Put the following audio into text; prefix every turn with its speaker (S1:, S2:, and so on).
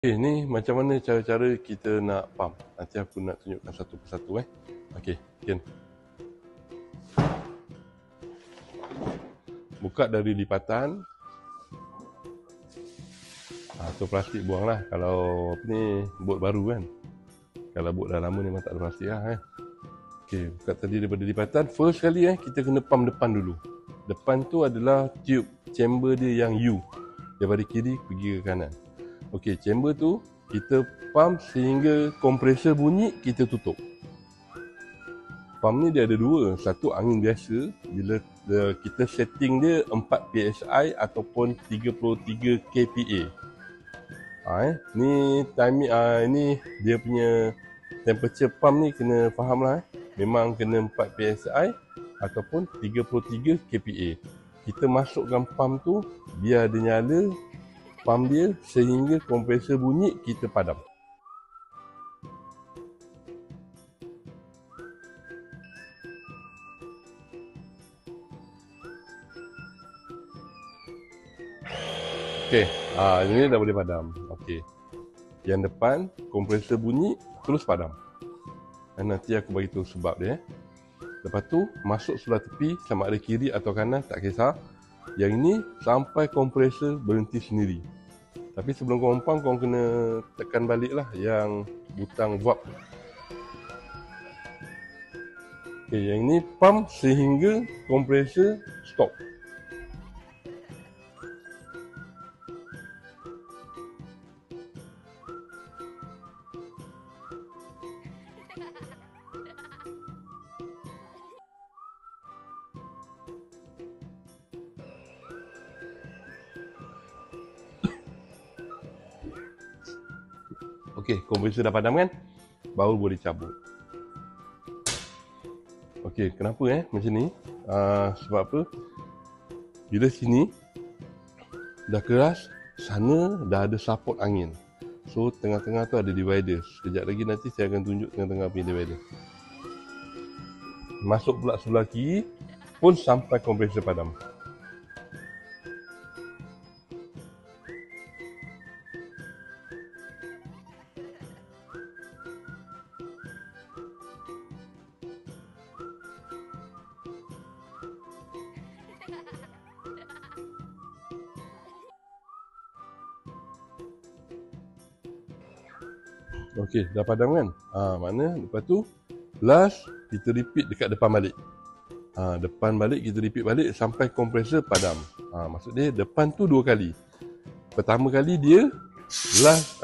S1: Ni macam mana cara-cara kita nak pump. Nanti aku nak tunjukkan satu persatu Okey, Ken. Buka dari lipatan. Tu plastik buanglah kalau apa ni bot baru kan. Kalau bot dah lama memang tak ada plastik lah Okey, buka tadi daripada lipatan. First kali kita kena pump depan dulu. Depan tu adalah tube chamber dia yang U. Daripada kiri pergi ke kanan. Okey, chamber tu kita pump sehingga kompresor bunyi, kita tutup. Pump ni dia ada dua. Satu angin biasa, bila kita setting dia 4 PSI ataupun 33 kPa. Ni timing ni dia punya temperature pump ni kena faham lah Memang kena 4 PSI ataupun 33 kPa. Kita masukkan pump tu, biar dia nyala pump dia sehingga kompresor bunyi, kita padam. Okey, ini dah boleh padam. Okey. Yang depan kompresor bunyi terus padam. Dan nanti aku bagi tahu sebab dia. Lepas tu masuk sebelah tepi, sama ada kiri atau kanan tak kisah. Yang ini sampai kompresor berhenti sendiri. Tapi sebelum kau pump, kau kena tekan balik lah yang butang valve. Okay, yang ini pump sehingga kompresor stop. Okey, kompresor dah padam kan? Baru boleh cabut. Okey, kenapa macam ni? Sebab apa? Bila sini dah keras, sana dah ada support angin. So, tengah-tengah tu ada divider. Sekejap lagi nanti saya akan tunjuk tengah-tengah punya divider. Masuk pula sebelah kiri pun sampai kompresor padam. Okey, dah padam kan? Mana lepas tu last kita repeat dekat depan balik. Depan balik kita repeat balik sampai kompresor padam. Maksud dia depan tu 2 kali. Pertama kali dia last